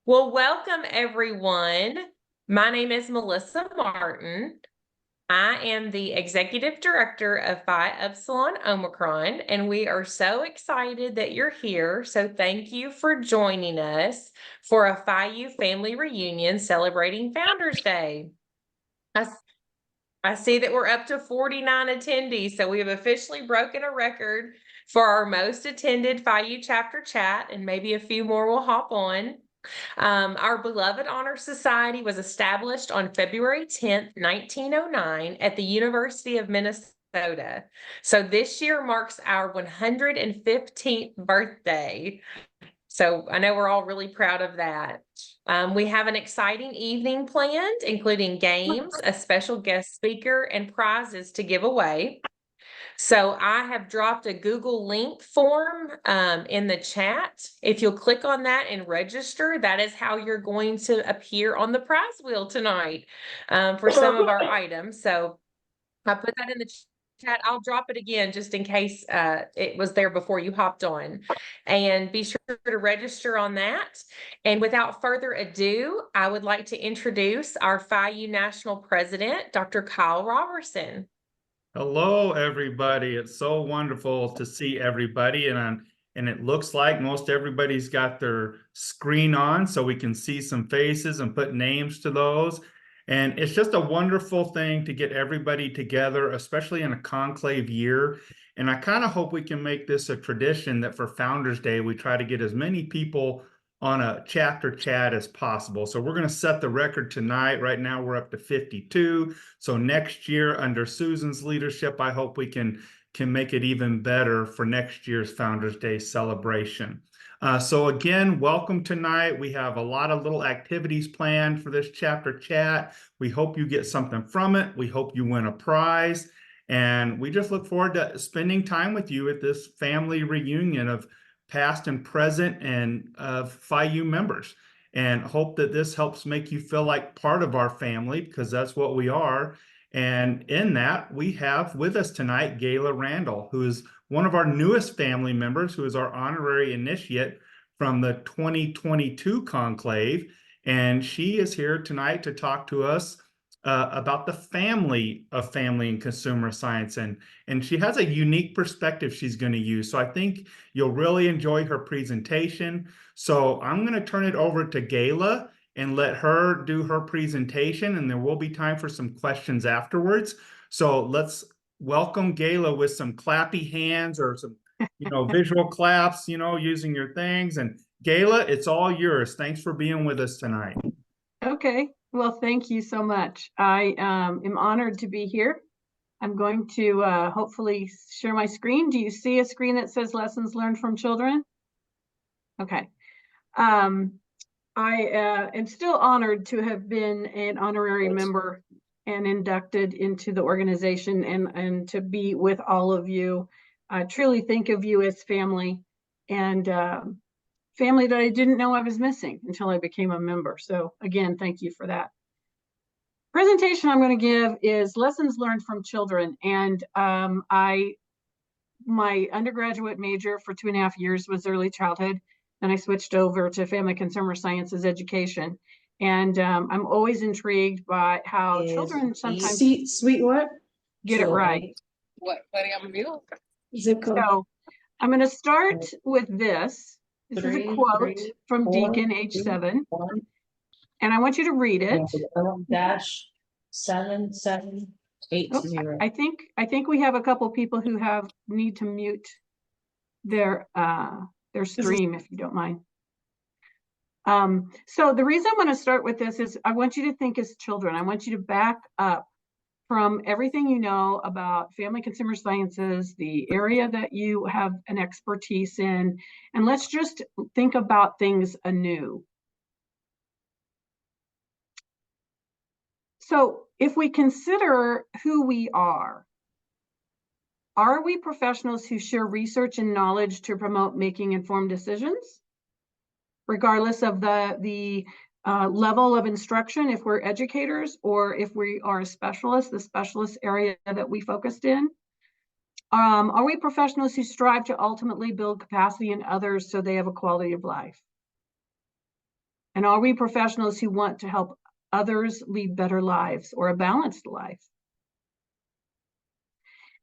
Well, welcome everyone. My name is Melissa Martin. I am the Executive Director of Phi Upsilon Omicron, and we are so excited that you're here. So thank you for joining us for a Phi U Family Reunion celebrating Founders Day. I see that we're up to 49 attendees, so we have officially broken a record for our most attended Phi U chapter chat, and maybe a few more will hop on. Our beloved Honor Society was established on February 10th, 1909 at the University of Minnesota. So this year marks our 115th birthday. So I know we're all really proud of that. We have an exciting evening planned, including games, a special guest speaker, and prizes to give away. So I have dropped a Google link form in the chat. If you'll click on that and register, that is how you're going to appear on the prize wheel tonight for some of our items. So I put that in the chat. I'll drop it again just in case it was there before you hopped on. And be sure to register on that. And without further ado, I would like to introduce our Phi U National President, Dr. Kyle Robertson. Hello, everybody. It's so wonderful to see everybody, and it looks like most everybody's got their screen on, so we can see some faces and put names to those. And it's just a wonderful thing to get everybody together, especially in a conclave year. And I kind of hope we can make this a tradition that for Founders Day, we try to get as many people on a chapter chat as possible. So we're going to set the record tonight. Right now, we're up to 52. So next year, under Susan's leadership, I hope we can make it even better for next year's Founders Day celebration. So again, welcome tonight. We have a lot of little activities planned for this chapter chat. We hope you get something from it. We hope you win a prize. And we just look forward to spending time with you at this family reunion of past and present and of Phi U members, and hope that this helps make you feel like part of our family, because that's what we are. And in that, we have with us tonight Gayla Randel, who is one of our newest family members, who is our honorary initiate from the 2022 conclave. And she is here tonight to talk to us about the family of family and consumer science. And she has a unique perspective she's going to use. So I think you'll really enjoy her presentation. So I'm going to turn it over to Gayla and let her do her presentation, and there will be time for some questions afterwards. So let's welcome Gayla with some clappy hands or some, visual claps, using your things. And Gayla, it's all yours. Thanks for being with us tonight. Okay. Well, thank you so much. I am honored to be here. I'm going to hopefully share my screen. Do you see a screen that says Lessons Learned from Children? Okay. I am still honored to have been an honorary member and inducted into the organization and to be with all of you. I truly think of you as family, and family that I didn't know I was missing until I became a member. So again, thank you for that. Presentation I'm going to give is Lessons Learned from Children. And my undergraduate major for 2.5 years was early childhood. Then I switched over to family consumer sciences education. And I'm always intrigued by how children sometimes sweet what? Get it right. What? So I'm going to start with this. This is a quote from Deacon, age 7. And I want you to read it. -7780. I think we have a couple people who need to mute their stream, if you don't mind. So the reason I'm going to start with this is I want you to think as children. I want you to back up from everything you know about family consumer sciences, the area that you have an expertise in, and let's just think about things anew. So if we consider who we are we professionals who share research and knowledge to promote making informed decisions, regardless of the level of instruction, if we're educators or if we are a specialist, the specialist area that we focused in? Are we professionals who strive to ultimately build capacity in others so they have a quality of life? And are we professionals who want to help others lead better lives or a balanced life?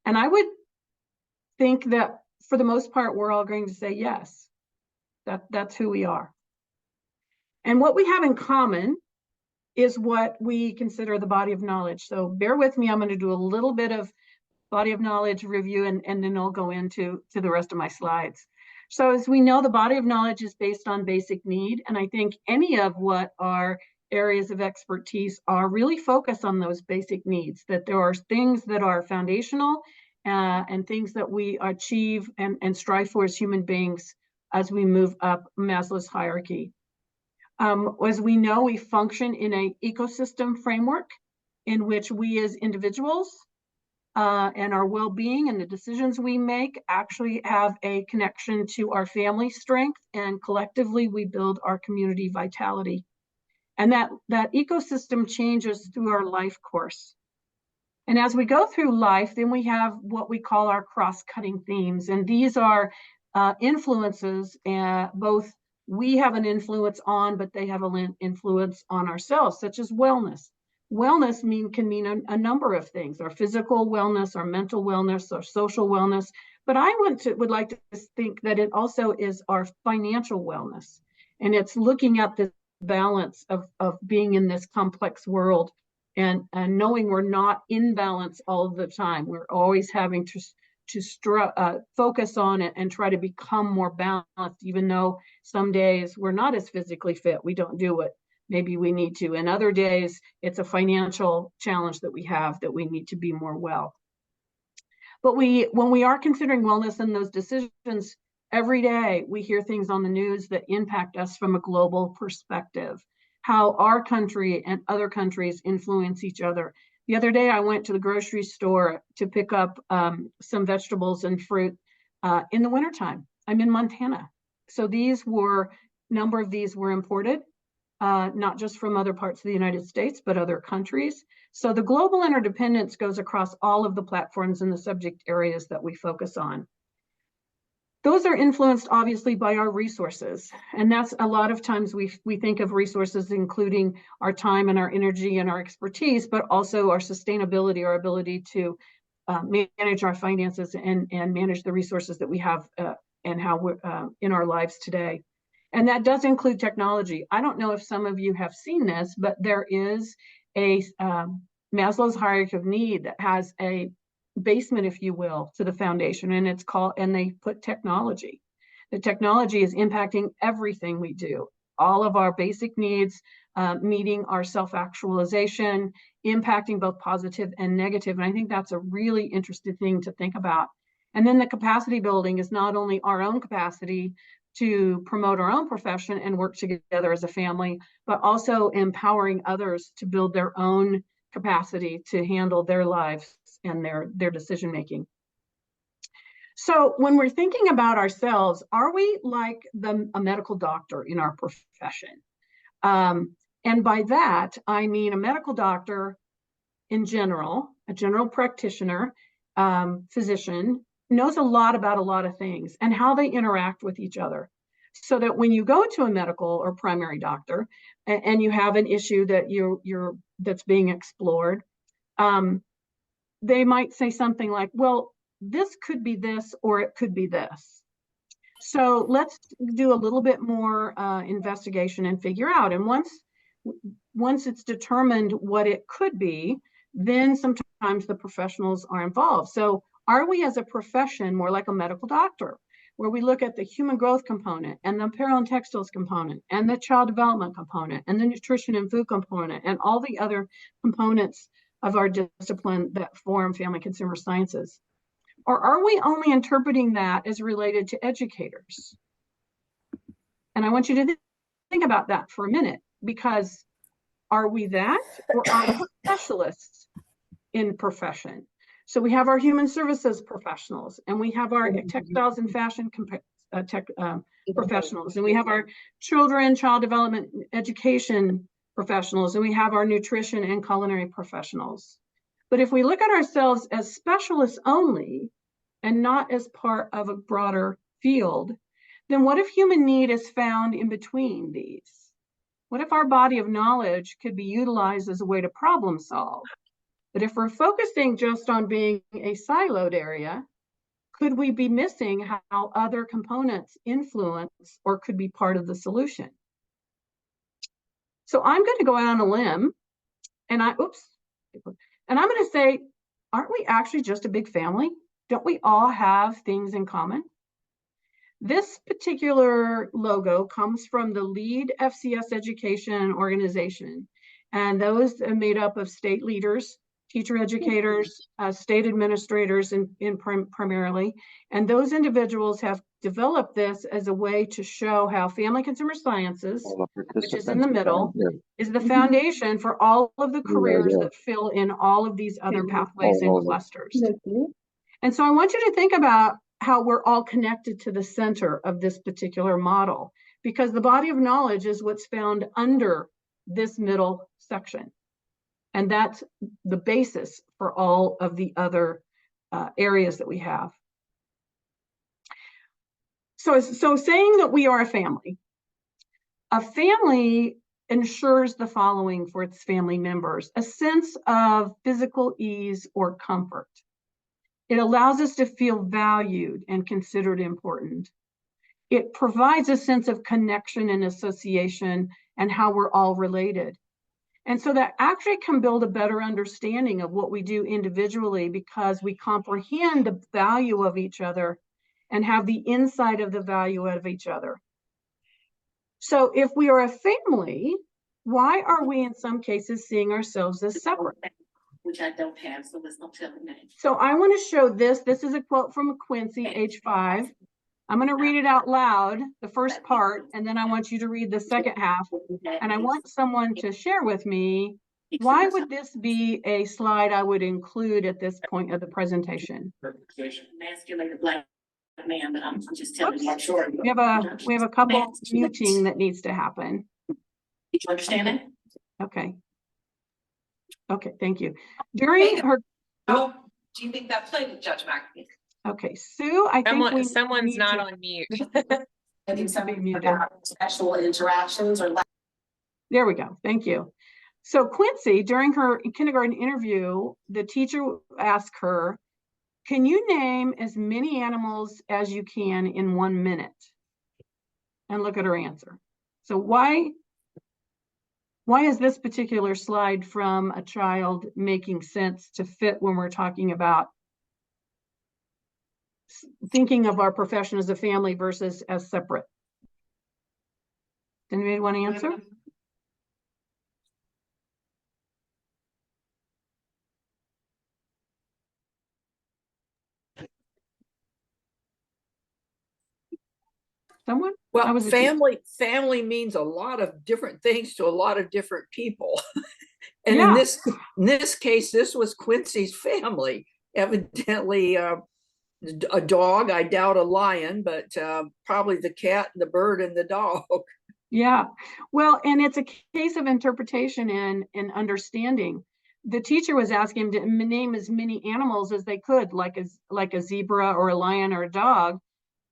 And I would think that for the most part, we're all going to say yes. That's who we are. And what we have in common is what we consider the body of knowledge. So bear with me, I'm going to do a little bit of body of knowledge review, and then I'll go into the rest of my slides. So as we know, the body of knowledge is based on basic need. And I think any of what our areas of expertise are really focused on those basic needs, that there are things that are foundational and things that we achieve and strive for as human beings as we move up Maslow's hierarchy. As we know, we function in an ecosystem framework in which we as individuals and our well-being and the decisions we make actually have a connection to our family strength, and collectively we build our community vitality. And that ecosystem changes through our life course. And as we go through life, then we have what we call our cross-cutting themes. And these are influences, both we have an influence on, but they have an influence on ourselves, such as wellness. Wellness can mean a number of things: our physical wellness, our mental wellness, our social wellness. But I would like to think that it also is our financial wellness. And it's looking at the balance of being in this complex world and knowing we're not in balance all the time. We're always having to focus on it and try to become more balanced, even though some days we're not as physically fit. We don't do it. Maybe we need to. And other days, it's a financial challenge that we have that we need to be more well. But when we are considering wellness and those decisions, every day we hear things on the news that impact us from a global perspective, how our country and other countries influence each other. The other day, I went to the grocery store to pick up some vegetables and fruit in the wintertime. I'm in Montana. So number of these were imported. Not just from other parts of the United States, but other countries. So the global interdependence goes across all of the platforms and the subject areas that we focus on. Those are influenced obviously by our resources. And that's a lot of times we think of resources including our time and our energy and our expertise, but also our sustainability, our ability to manage our finances and manage the resources that we have and how we're in our lives today. And that does include technology. I don't know if some of you have seen this, but there is a Maslow's hierarchy of need that has a basement, if you will, to the foundation, and they put technology. The technology is impacting everything we do, all of our basic needs, meeting our self-actualization, impacting both positive and negative. And I think that's a really interesting thing to think about. And then the capacity building is not only our own capacity to promote our own profession and work together as a family, but also empowering others to build their own capacity to handle their lives and their decision making. So when we're thinking about ourselves, are we like a medical doctor in our profession? And by that, I mean a medical doctor in general, a general practitioner, physician, knows a lot about a lot of things and how they interact with each other. So that when you go to a medical or primary doctor and you have an issue that that's being explored, they might say something like, well, this could be this, or it could be this. So let's do a little bit more investigation and figure out. And once it's determined what it could be, then sometimes the professionals are involved. So are we as a profession more like a medical doctor, where we look at the human growth component and the apparel and textiles component and the child development component and the nutrition and food component and all the other components of our discipline that form family consumer sciences? Or are we only interpreting that as related to educators? And I want you to think about that for a minute, because are we that, or are we specialists in profession? So we have our human services professionals, and we have our textiles and fashion professionals, and we have our child development education professionals, and we have our nutrition and culinary professionals. But if we look at ourselves as specialists only and not as part of a broader field, then what if human need is found in between these? What if our body of knowledge could be utilized as a way to problem solve? But if we're focusing just on being a siloed area, could we be missing how other components influence or could be part of the solution? So I'm going to go out on a limb and I'm going to say, aren't we actually just a big family? Don't we all have things in common? This particular logo comes from the lead FCS education organization, and those are made up of state leaders, teacher educators, state administrators primarily, and those individuals have developed this as a way to show how family consumer sciences, which is in the middle, is the foundation for all of the careers that fill in all of these other pathways and clusters. And so I want you to think about how we're all connected to the center of this particular model, because the body of knowledge is what's found under this middle section. And that's the basis for all of the other areas that we have. So saying that we are a family ensures the following for its family members: a sense of physical ease or comfort. It allows us to feel valued and considered important. It provides a sense of connection and association and how we're all related. And so that actually can build a better understanding of what we do individually, because we comprehend the value of each other and have the insight of the value of each other. So if we are a family, why are we in some cases seeing ourselves as separate? Which I don't have, so let's not tell the name. So I want to show this. This is a quote from Quincy, age 5. I'm going to read it out loud, the first part, and then I want you to read the second half. And I want someone to share with me, why would this be a slide I would include at this point of the presentation? Emasculated black man, but I'm just telling you. Sure. We have a couple muting that needs to happen. Did you understand that? Okay, thank you. During her, Oh, do you think that played with Judge McAfee? okay, Sue, I think someone's not on mute. I think something muted. Sexual interactions or There we go. Thank you. So Quincy, during her kindergarten interview, the teacher asked her, can you name as many animals as you can in 1 minute? And look at her answer. So why is this particular slide from a child making sense to fit when we're talking about thinking of our profession as a family versus as separate? Anybody want to answer? Someone? Well, family means a lot of different things to a lot of different people. And Yeah. in this case, this was Quincy's family. Evidently, a dog, I doubt a lion, but probably the cat, the bird, and the dog. Yeah, well, and it's a case of interpretation and understanding. The teacher was asking him to name as many animals as they could, like a zebra or a lion or a dog.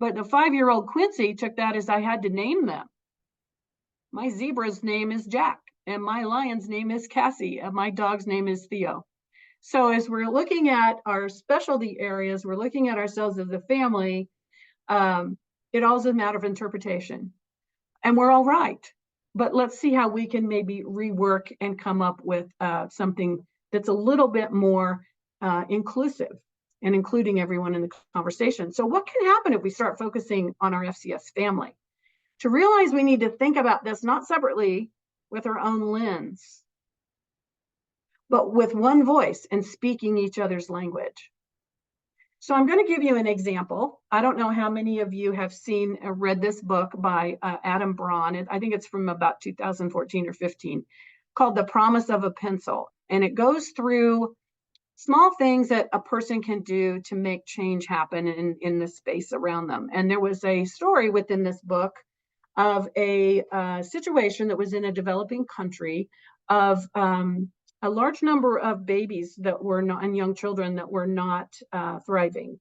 But the 5-year-old Quincy took that as I had to name them. My zebra's name is Jack, and my lion's name is Cassie, and my dog's name is Theo. So as we're looking at our specialty areas, we're looking at ourselves as a family, it all is a matter of interpretation. And we're all right, but let's see how we can maybe rework and come up with something that's a little bit more inclusive and including everyone in the conversation. So what can happen if we start focusing on our FCS family? To realize we need to think about this not separately with our own lens, but with one voice and speaking each other's language. So I'm going to give you an example. I don't know how many of you have seen or read this book by Adam Braun. I think it's from about 2014 or 15, called The Promise of a Pencil. And it goes through small things that a person can do to make change happen in the space around them. And there was a story within this book of a situation that was in a developing country of a large number of babies that were not, and young children that were not thriving.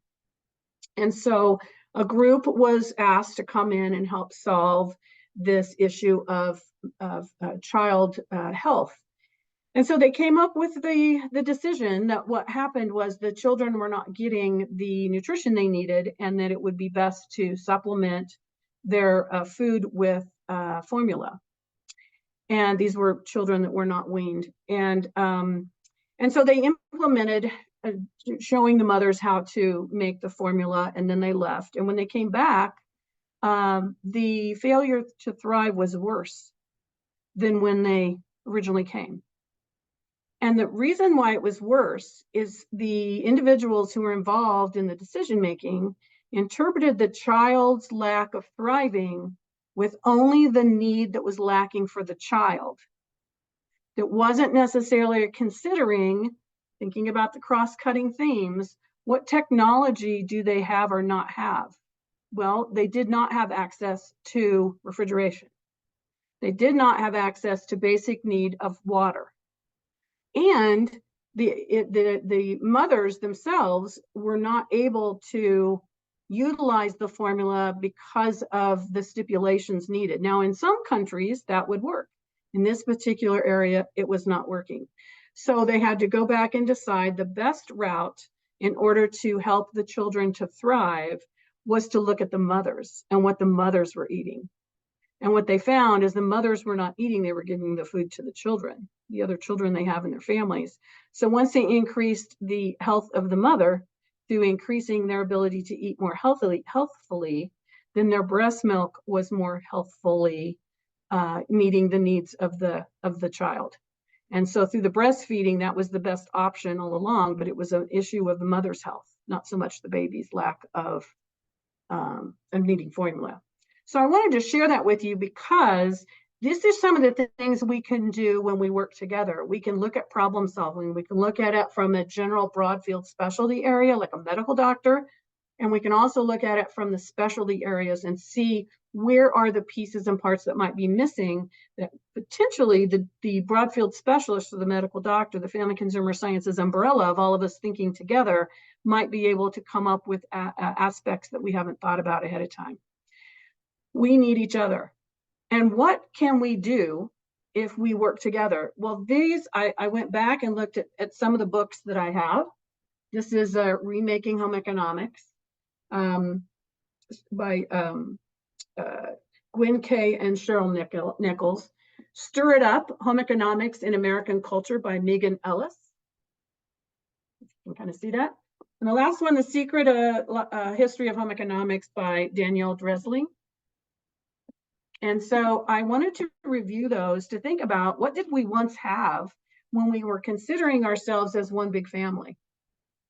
And so a group was asked to come in and help solve this issue of child health. And so they came up with the decision that what happened was the children were not getting the nutrition they needed, and that it would be best to supplement their food with formula. And these were children that were not weaned. And so they implemented showing the mothers how to make the formula, and then they left. And when they came back, the failure to thrive was worse than when they originally came. And the reason why it was worse is the individuals who were involved in the decision-making interpreted the child's lack of thriving with only the need that was lacking for the child. That wasn't necessarily considering, thinking about the cross-cutting themes, what technology do they have or not have? Well, they did not have access to refrigeration. They did not have access to basic need of water. And the mothers themselves were not able to utilize the formula because of the stipulations needed. Now, in some countries, that would work. In this particular area, it was not working. So they had to go back and decide the best route in order to help the children to thrive was to look at the mothers and what the mothers were eating. And what they found is the mothers were not eating, they were giving the food to the children, the other children they have in their families. So once they increased the health of the mother through increasing their ability to eat more healthfully, then their breast milk was more healthfully meeting the needs of the child. And so through the breastfeeding, that was the best option all along, but it was an issue of the mother's health, not so much the baby's lack of needing formula. So I wanted to share that with you because this is some of the things we can do when we work together. We can look at problem solving. We can look at it from a general broad field specialty area, like a medical doctor. And we can also look at it from the specialty areas and see where are the pieces and parts that might be missing that potentially the broad field specialist or the medical doctor, the family consumer sciences umbrella of all of us thinking together might be able to come up with aspects that we haven't thought about ahead of time. We need each other. And what can we do if we work together? Well, I went back and looked at some of the books that I have. This is Remaking Home Economics by Gwen Kay and Cheryl Nichols. Stir It Up, Home Economics in American Culture by Megan Ellis. You can kind of see that. And the last one, The Secret History of Home Economics by Danielle Dresley. And so I wanted to review those to think about what did we once have when we were considering ourselves as one big family.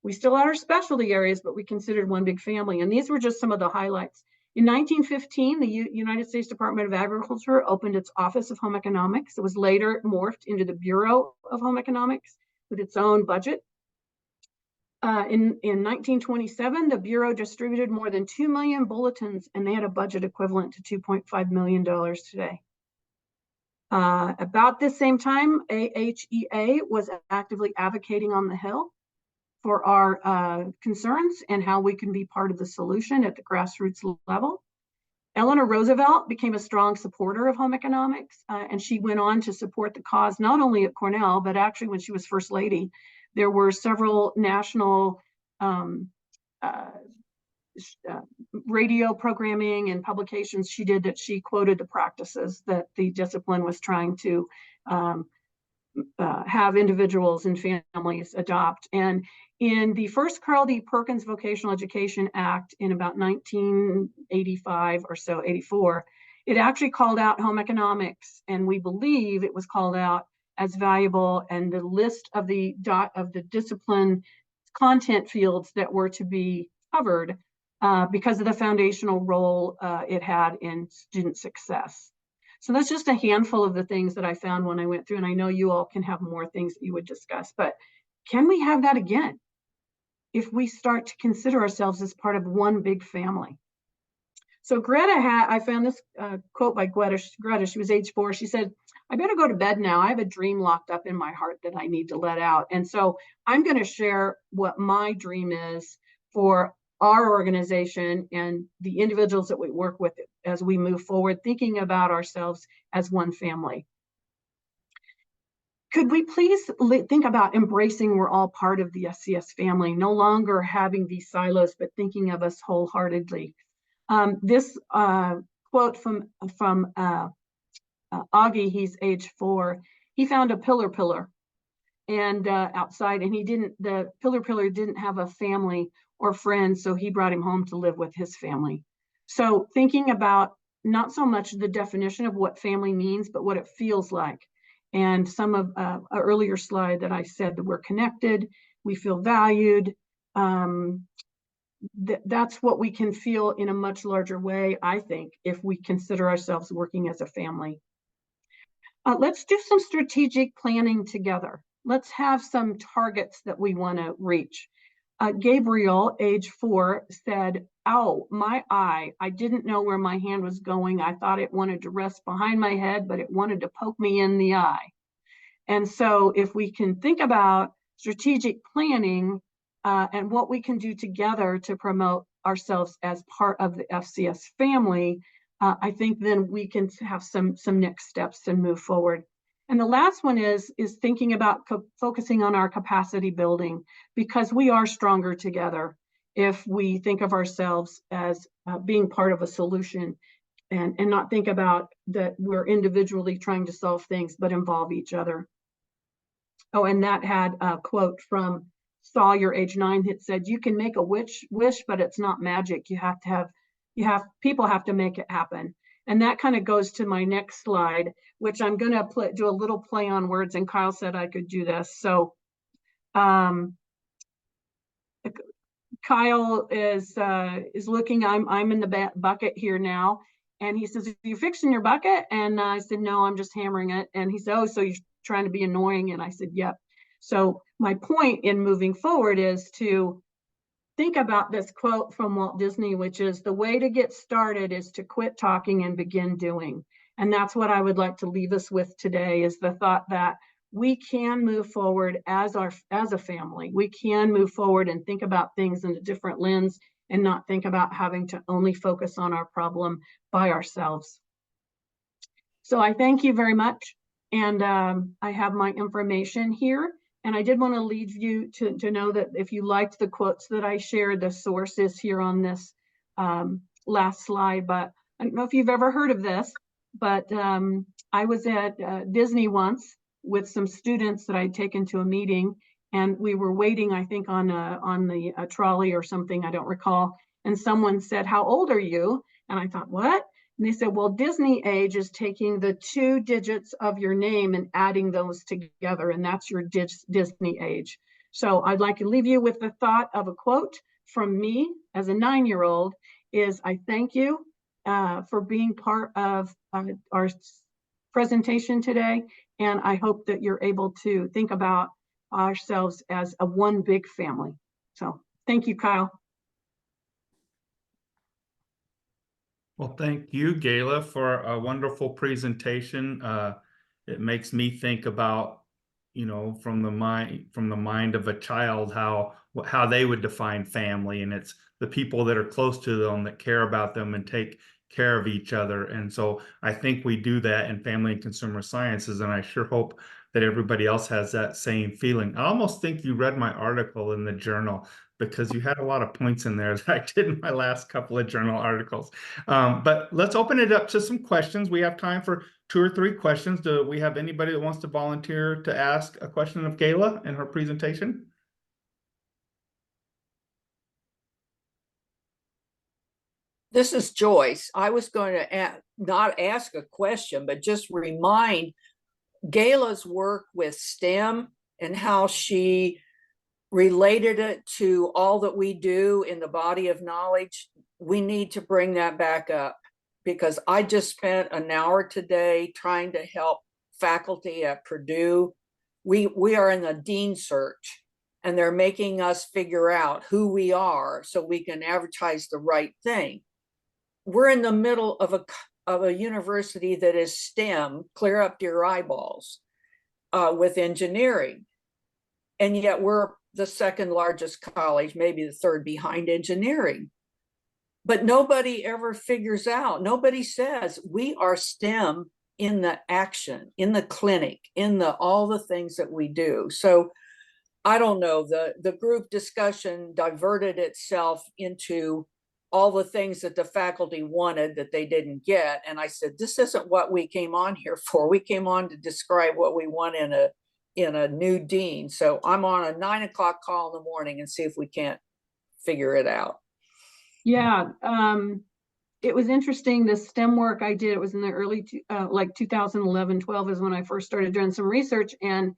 We still had our specialty areas, but we considered one big family. And these were just some of the highlights. In 1915, the United States Department of Agriculture opened its Office of Home Economics. It was later morphed into the Bureau of Home Economics with its own budget. In 1927, the Bureau distributed more than 2 million bulletins, and they had a budget equivalent to $2.5 million today. About this same time, AHEA was actively advocating on the Hill for our concerns and how we can be part of the solution at the grassroots level. Eleanor Roosevelt became a strong supporter of home economics, and she went on to support the cause not only at Cornell, but actually when she was First Lady. There were several national radio programming and publications she did that she quoted the practices that the discipline was trying to have individuals and families adopt. And in the first Carl D. Perkins Vocational Education Act in about 1985 or so, 84, it actually called out home economics, and we believe it was called out as valuable, and the list of the discipline content fields that were to be covered because of the foundational role it had in student success. So that's just a handful of the things that I found when I went through, and I know you all can have more things that you would discuss, but can we have that again if we start to consider ourselves as part of one big family? So I found this quote by Greta. She was age 4. She said, "I better go to bed now. I have a dream locked up in my heart that I need to let out." And so I'm going to share what my dream is for our organization and the individuals that we work with as we move forward, thinking about ourselves as one family. Could we please think about embracing we're all part of the FCS family, no longer having these silos, but thinking of us wholeheartedly. This quote from Augie, he's age 4, he found a pillar and outside, and the pillar didn't have a family or friends, so he brought him home to live with his family. So thinking about not so much the definition of what family means, but what it feels like. And some of an earlier slide that I said that we're connected, we feel valued. That's what we can feel in a much larger way, I think, if we consider ourselves working as a family. Let's do some strategic planning together. Let's have some targets that we want to reach. Gabriel, age 4, said, "Ow, my eye. I didn't know where my hand was going. I thought it wanted to rest behind my head, but it wanted to poke me in the eye." And so if we can think about strategic planning and what we can do together to promote ourselves as part of the FCS family, I think then we can have some next steps and move forward. And the last one is thinking about focusing on our capacity building, because we are stronger together if we think of ourselves as being part of a solution and not think about that we're individually trying to solve things, but involve each other. Oh, and that had a quote from Sawyer, age 9, that said, "You can make a wish, but it's not magic. People have to make it happen." And that kind of goes to my next slide, which I'm going to do a little play on words, and Kyle said I could do this. So Kyle is looking, I'm in the bucket here now. And he says, "Are you fixing your bucket?" And I said, "No, I'm just hammering it." And he said, "Oh, so you're trying to be annoying?" And I said, "Yep." So my point in moving forward is to think about this quote from Walt Disney, which is, "The way to get started is to quit talking and begin doing." And that's what I would like to leave us with today, is the thought that we can move forward as a family. We can move forward and think about things in a different lens and not think about having to only focus on our problem by ourselves. So I thank you very much. And I have my information here. And I did want to leave you to know that if you liked the quotes that I shared, the source is here on this last slide. But I don't know if you've ever heard of this, but I was at Disney once with some students that I'd taken to a meeting, and we were waiting, I think, on the trolley or something, I don't recall. And someone said, "How old are you?" And I thought, "What?" And they said, "Well, Disney age is taking the 2 digits of your name and adding those together, and that's your Disney age." So I'd like to leave you with the thought of a quote from me as a 9-year-old is, "I thank you for being part of our presentation today, and I hope that you're able to think about ourselves as a one big family." So thank you, Kyle. Well, thank you, Gayla, for a wonderful presentation. It makes me think about, from the mind of a child, how they would define family, and it's the people that are close to them that care about them and take care of each other. And so I think we do that in family and consumer sciences, and I sure hope that everybody else has that same feeling. I almost think you read my article in the journal, because you had a lot of points in there that I did in my last couple of journal articles. But let's open it up to some questions. We have time for 2 or 3 questions. Do we have anybody that wants to volunteer to ask a question of Gayla in her presentation? This is Joyce. I was going to not ask a question, but just remind Gayla's work with STEM and how she related it to all that we do in the body of knowledge. We need to bring that back up, because I just spent an hour today trying to help faculty at Purdue. We are in the dean search, and they're making us figure out who we are so we can advertise the right thing. We're in the middle of a university that is STEM, clear up to your eyeballs, with engineering. And yet we're the second largest college, maybe the third behind engineering. But nobody ever figures out, nobody says we are STEM in the action, in the clinic, in the all the things that we do. So I don't know, the group discussion diverted itself into all the things that the faculty wanted that they didn't get. And I said, this isn't what we came on here for. We came on to describe what we want in a new dean. So I'm on a 9 o'clock call in the morning and see if we can't figure it out. Yeah, it was interesting. The STEM work I did, it was in the early, like 2011, 12 is when I first started doing some research, and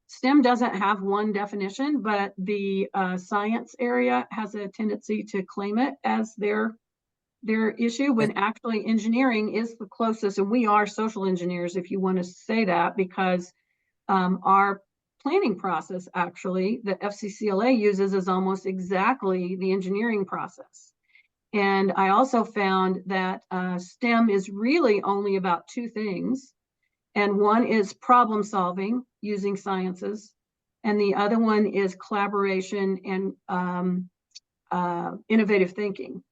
STEM doesn't have one definition, but the science area has a tendency to claim it as their issue, when actually engineering is the closest, and we are social engineers, if you want to say that, because our planning process actually that FCCLA uses is almost exactly the engineering process. And I also found that STEM is really only about two things. And one is problem solving using sciences. And the other one is collaboration and innovative thinking.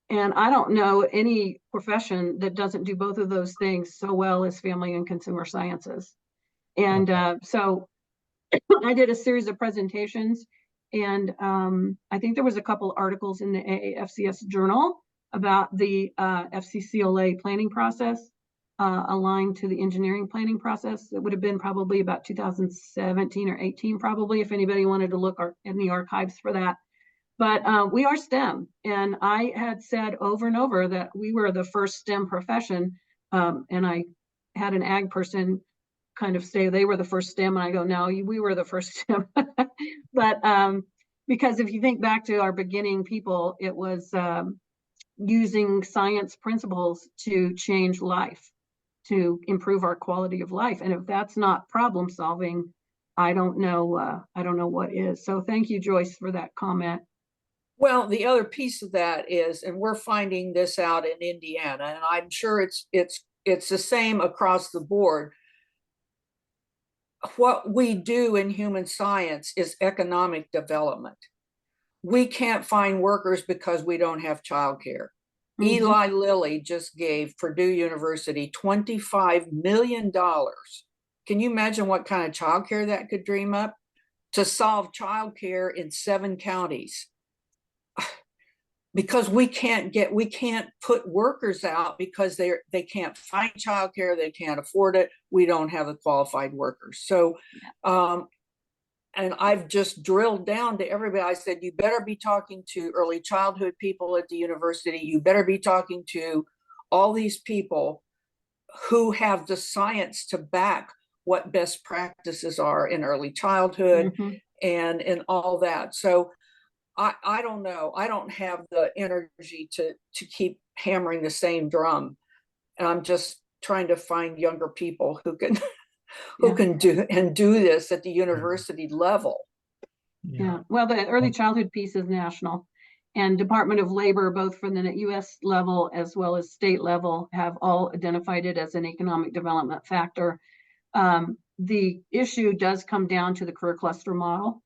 And I don't know any profession that doesn't do both of those things so well as family and consumer sciences. And so I did a series of presentations, and I think there was a couple articles in the AAFCS journal about the FCCLA planning process aligned to the engineering planning process. It would have been probably about 2017 or 18, probably, if anybody wanted to look in the archives for that. But we are STEM, and I had said over and over that we were the first STEM profession, and I had an ag person kind of say they were the first STEM, and I go, no, we were the first STEM. But because if you think back to our beginning people, it was using science principles to change life, to improve our quality of life. And if that's not problem solving, I don't know what is. So thank you, Joyce, for that comment. Well, the other piece of that is, and we're finding this out in Indiana, and I'm sure it's the same across the board. What we do in human science is economic development. We can't find workers because we don't have childcare. Mm-hmm. Eli Lilly just gave Purdue University $25 million. Can you imagine what kind of childcare that could dream up? To solve childcare in 7 counties. Because we can't put workers out because they can't find childcare, they can't afford it. We don't have the qualified workers. So, and I've just drilled down to everybody. I said, you better be talking to early childhood people at the university. You better be talking to all these people who have the science to back what best practices are in early childhood and all that. So I don't know. I don't have the energy to keep hammering the same drum. And I'm just trying to find younger people who can do this at the university level. Yeah. Well, the early childhood piece is national, and Department of Labor, both from the U.S. level as well as state level, have all identified it as an economic development factor. The issue does come down to the career cluster model.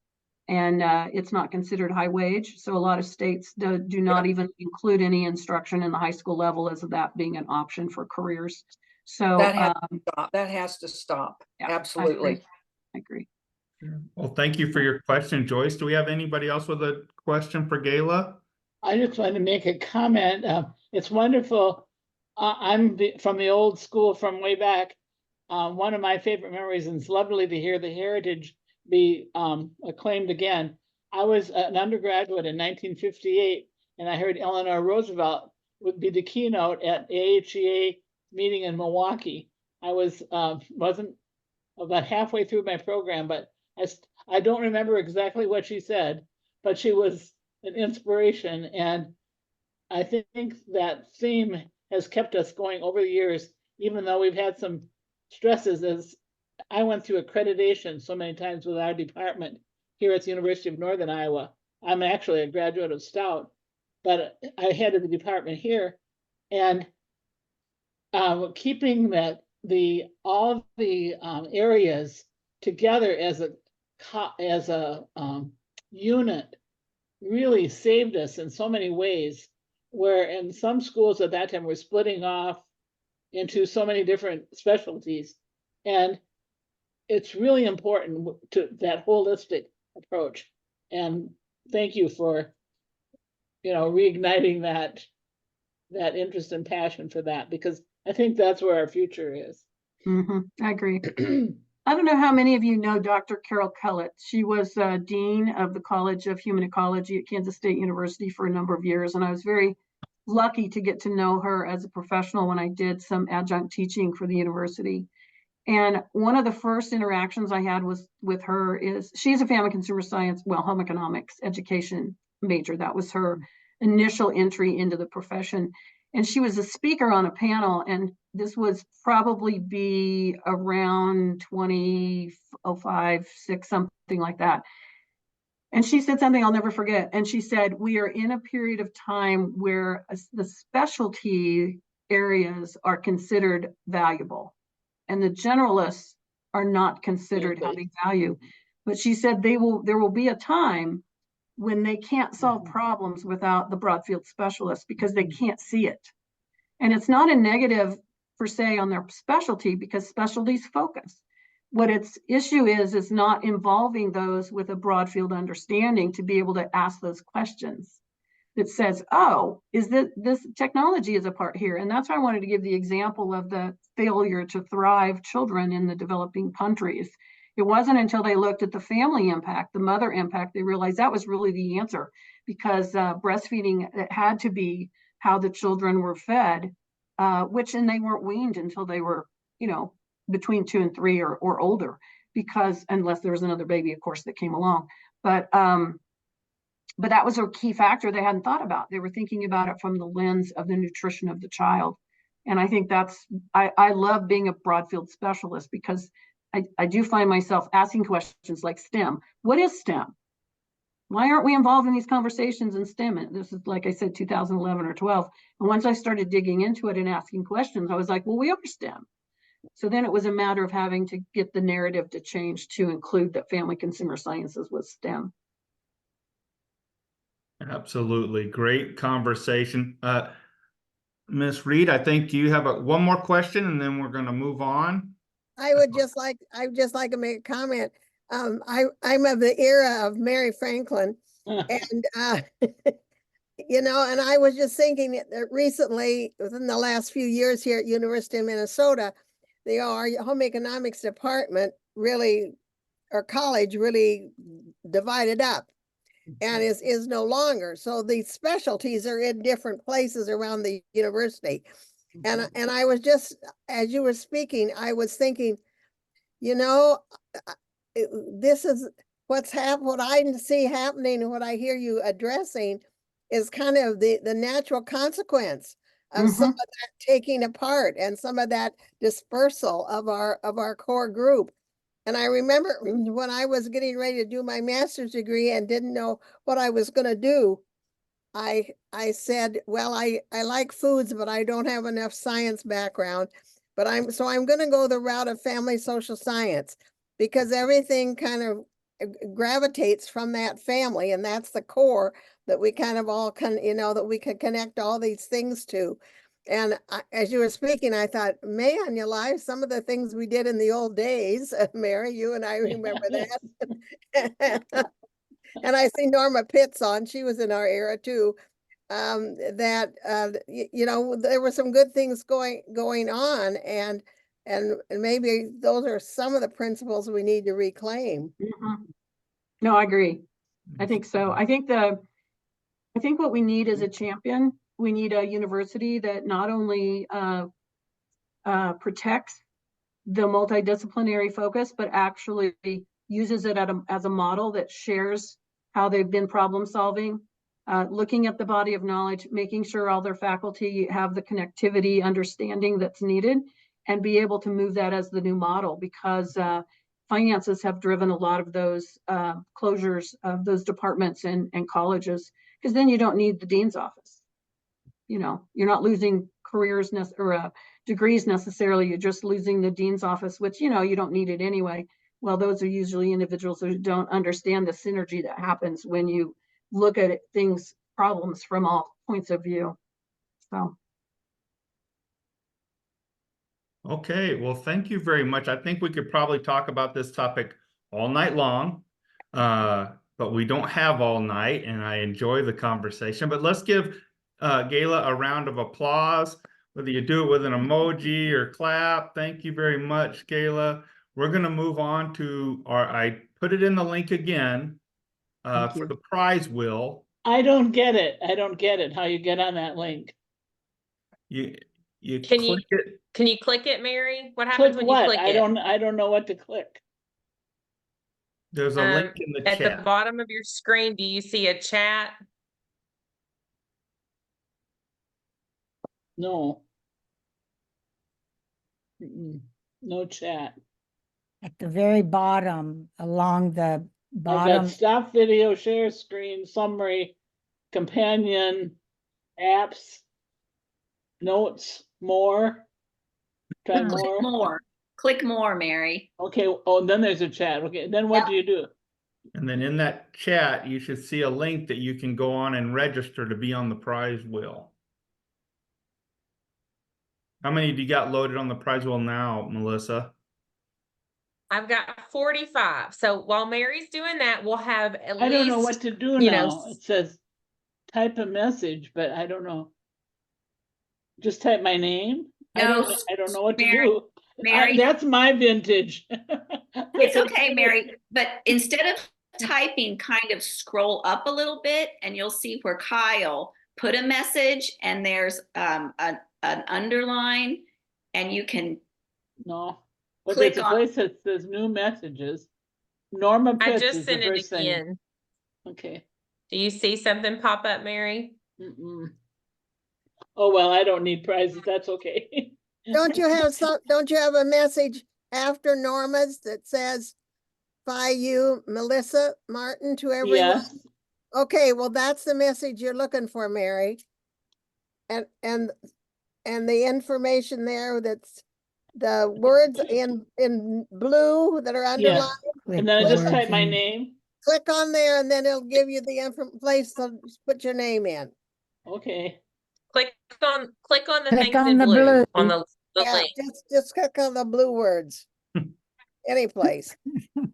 And it's not considered high wage. So a lot of states do not even include any instruction in the high school level as that being an option for careers. So that has to stop. Yeah, absolutely. I agree. Well, thank you for your question, Joyce. Do we have anybody else with a question for Gayla? I just wanted to make a comment. It's wonderful. I'm from the old school from way back. One of my favorite memories, and it's lovely to hear the heritage be acclaimed again. I was an undergraduate in 1958, and I heard Eleanor Roosevelt would be the keynote at AHEA meeting in Milwaukee. I wasn't about halfway through my program, but I don't remember exactly what she said, but she was an inspiration, and I think that theme has kept us going over the years, even though we've had some stresses. As I went through accreditation so many times with our department here at the University of Northern Iowa. I'm actually a graduate of Stout, but I headed the department here, and keeping all the areas together as a as a unit really saved us in so many ways, where in some schools at that time were splitting off into so many different specialties. And it's really important to that holistic approach. And thank you for, reigniting that interest and passion for that, because I think that's where our future is. I agree. I don't know how many of you know Dr. Carol Cullett. She was Dean of the College of Human Ecology at Kansas State University for a number of years, and I was very lucky to get to know her as a professional when I did some adjunct teaching for the university. And one of the first interactions I had was with her is she's a family consumer science, home economics education major. That was her initial entry into the profession. And she was a speaker on a panel, and this was probably be around 2005, 6, something like that. And she said something I'll never forget. And she said, we are in a period of time where the specialty areas are considered valuable and the generalists are not considered having value. But she said there will be a time when they can't solve problems without the broad field specialists because they can't see it. And it's not a negative per se on their specialty because specialties focus. What its issue is not involving those with a broad field understanding to be able to ask those questions that says, oh, is this technology is a part here? And that's why I wanted to give the example of the failure to thrive children in the developing countries. It wasn't until they looked at the family impact, the mother impact, they realized that was really the answer, because breastfeeding, it had to be how the children were fed, and they weren't weaned until they were, between 2 and 3 or older, because unless there was another baby, of course, that came along. But that was a key factor they hadn't thought about. They were thinking about it from the lens of the nutrition of the child. And I think I love being a broad field specialist because I do find myself asking questions like STEM. What is STEM? Why aren't we involved in these conversations in STEM? And this is, like I said, 2011 or 12. And once I started digging into it and asking questions, I was like, well, we are STEM. So then it was a matter of having to get the narrative to change to include that family consumer sciences was STEM. Absolutely. Great conversation. Ms. Reed, I think you have one more question and then we're going to move on. I would just like to make a comment. I'm of the era of Mary Franklin, and and I was just thinking that recently, within the last few years here at University of Minnesota, our home economics department or college really divided up and is no longer. So the specialties are in different places around the university. And I was just, as you were speaking, I was thinking, this is what I see happening and what I hear you addressing is kind of the natural consequence of some of that taking apart and some of that dispersal of our core group. And I remember when I was getting ready to do my master's degree and didn't know what I was going to do, I said, well, I like foods, but I don't have enough science background. But I'm going to go the route of family social science because everything kind of gravitates from that family. And that's the core that we kind of all that we can connect all these things to. And as you were speaking, I thought, may on your life, some of the things we did in the old days, Mary, you and I remember that. And I see Norma Pitts on, she was in our era too, there were some good things going on and maybe those are some of the principles we need to reclaim. No, I agree. I think so. I think what we need is a champion. We need a university that not only protects the multidisciplinary focus, but actually uses it as a model that shares how they've been problem solving, looking at the body of knowledge, making sure all their faculty have the connectivity, understanding that's needed, and be able to move that as the new model, because finances have driven a lot of those closures of those departments and colleges, because then you don't need the dean's office. You're not losing careers or degrees necessarily, you're just losing the dean's office, which, you don't need it anyway. well, those are usually individuals who don't understand the synergy that happens when you look at things, problems from all points of view. So. Okay, well, thank you very much. I think we could probably talk about this topic all night long, but we don't have all night, and I enjoy the conversation. But let's give Gayla a round of applause, whether you do it with an emoji or clap. Thank you very much, Gayla. We're going to move on to I put it in the link again for the prize wheel. I don't get it. I don't get it. How you get on that link? You Can click it. Can you click it, Mary? What happens Click when you what? click it? I don't know what to click. There's a link in the At chat. the bottom of your screen, do you see a chat? No. No chat. At the very bottom, along the I've bottom. got stop video, share screen, summary, companion, apps, notes, more. Try Click more. more. Click more, Mary. Okay. Oh, and then there's a chat. Okay. Then what do you do? And then in that chat, you should see a link that you can go on and register to be on the prize wheel. How many do you got loaded on the prize wheel now, Melissa? I've got 45. So while Mary's doing that, we'll have at least. I don't know what to do you now. know, It says type a message, but I don't know. Just type my name. I don't know what to Mary, do. Mary. That's my vintage. It's okay, Mary, but instead of typing, kind of scroll up a little bit and you'll see where Kyle put a message and there's an underline and you can. No, but Click there's a on- place that says new messages. Norma I Pitts just is the sent it first thing. again. Okay. Do you see something pop up, Mary? Oh, well, I don't need prizes. That's okay. Don't you have a message after Norma's that says Phi U Melissa Martin to everyone? Yes. Okay, well, that's the message you're looking for, Mary. And the information there, that's the words in blue that are underlined. Yes. And then I just words type my in. name. Click on there and then it'll give you the place to put your name in. Okay. Click on the Click things on in the blue, blue. on the Yeah, link. just click on the blue words. Any place.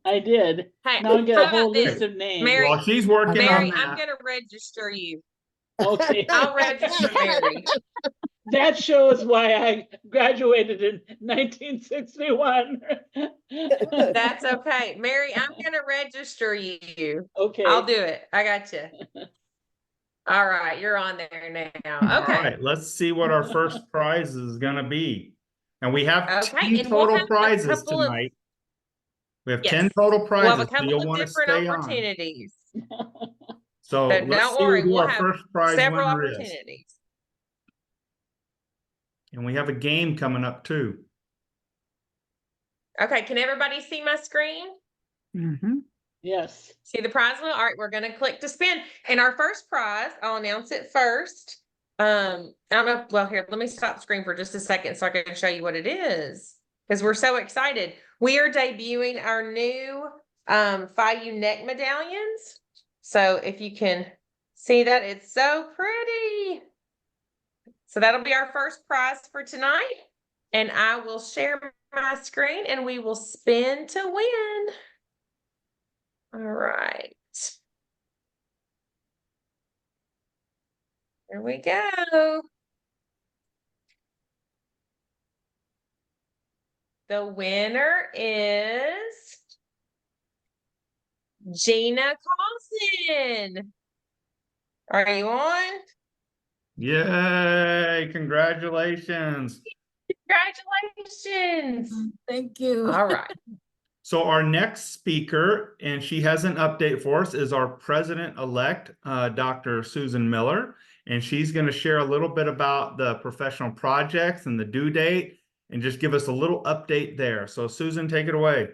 I did. Hey, Now I get a how whole about list this? of names. Mary, While she's working Mary, on I'm that, gonna register you. Okay. I'll register Mary. That shows why I graduated in 1961. That's okay. Mary, I'm gonna register you. Okay. I'll do it. I got you. All right, you're on there now. all Okay. right, let's see what our first prize is gonna be. And we have Okay, 10 and we'll total have a prizes couple of- tonight. We have Yes. 10 total We'll have prizes, a so couple you'll of want to different stay on. opportunities. So But let's don't see worry, who we'll our have first prize several winner is. opportunities. And we have a game coming up too. Okay, can everybody see my screen? Mhm. Yes. See the prize wheel? All right, we're gonna click to spin. And our first prize, I'll announce it first. I don't know. Well, here, let me stop the screen for just a second so I can show you what it is. Because we're so excited. We are debuting our new Phi U neck medallions. So if you can see that, it's so pretty. So that'll be our first prize for tonight. And I will share my screen and we will spin to win. All right. Here we go. The winner is Gina Carlson. Are you on? Yay, congratulations. Congratulations. Thank you. All right. So our next speaker, and she has an update for us, is our president-elect, Dr. Susan Miller. And she's going to share a little bit about the professional projects and the due date and just give us a little update there. So Susan, take it away.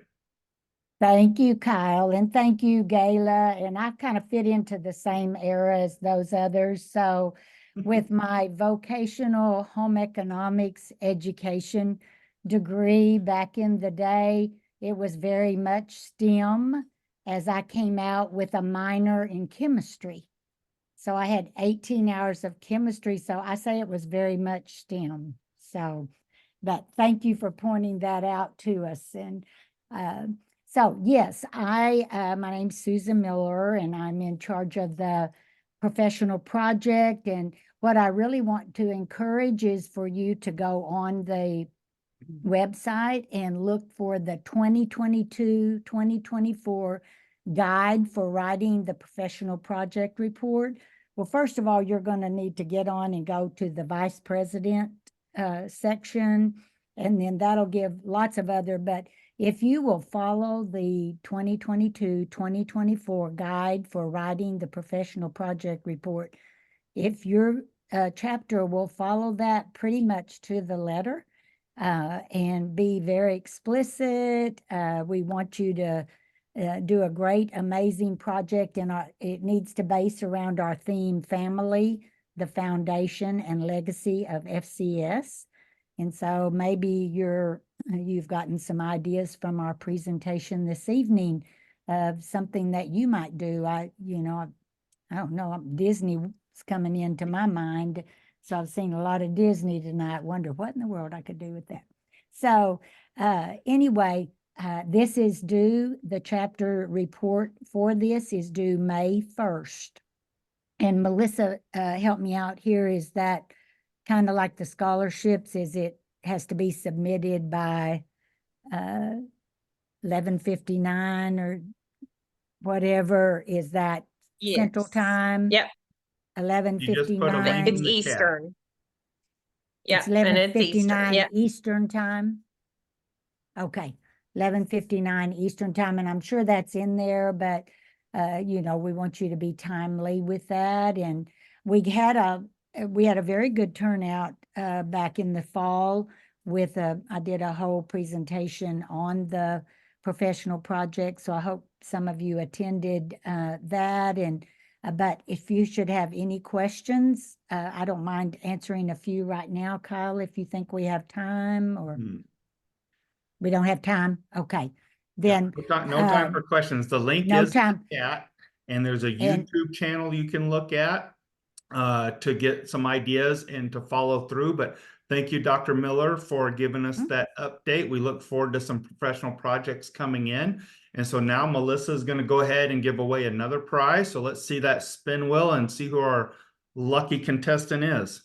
Thank you, Kyle, and thank you, Gayla. And I kind of fit into the same era as those others. So with my vocational home economics education degree back in the day, it was very much STEM, as I came out with a minor in chemistry. So I had 18 hours of chemistry. So I say it was very much STEM. So, but thank you for pointing that out to us. And so, yes, my name's Susan Miller, and I'm in charge of the professional project. And what I really want to encourage is for you to go on the website and look for the 2022-2024 guide for writing the professional project report. Well, first of all, you're going to need to get on and go to the vice president section, and then that'll give lots of other, but if you will follow the 2022-2024 guide for writing the professional project report, if your chapter will follow that pretty much to the letter, and be very explicit. We want you to do a great, amazing project, and it needs to base around our theme, family, the foundation and legacy of FCS. And so maybe you've gotten some ideas from our presentation this evening of something that you might do. I don't know, Disney's coming into my mind. So I've seen a lot of Disney tonight. Wonder what in the world I could do with that. So anyway, this is due, the chapter report for this is due May 1st. And Melissa helped me out here. Is that kind of like the scholarships? Is it has to be submitted by 11:59 or whatever? Is that Central Time? Yep. 11:59. It's Eastern. Yeah, It's and it's 11:59 Eastern. Eastern Time. Okay, 11:59 Eastern Time, and I'm sure that's in there, but we want you to be timely with that. And we had a very good turnout back in the fall with I did a whole presentation on the professional project, so I hope some of you attended that. And but if you should have any questions, I don't mind answering a few right now, Kyle, if you think we have time, or we don't have time. Okay, then No time for questions. The link no is time. in the chat, and there's a YouTube channel you can look at to get some ideas and to follow through. But thank you, Dr. Miller, for giving us that update. We look forward to some professional projects coming in. And so now Melissa is going to go ahead and give away another prize. So let's see that spin wheel and see who our lucky contestant is.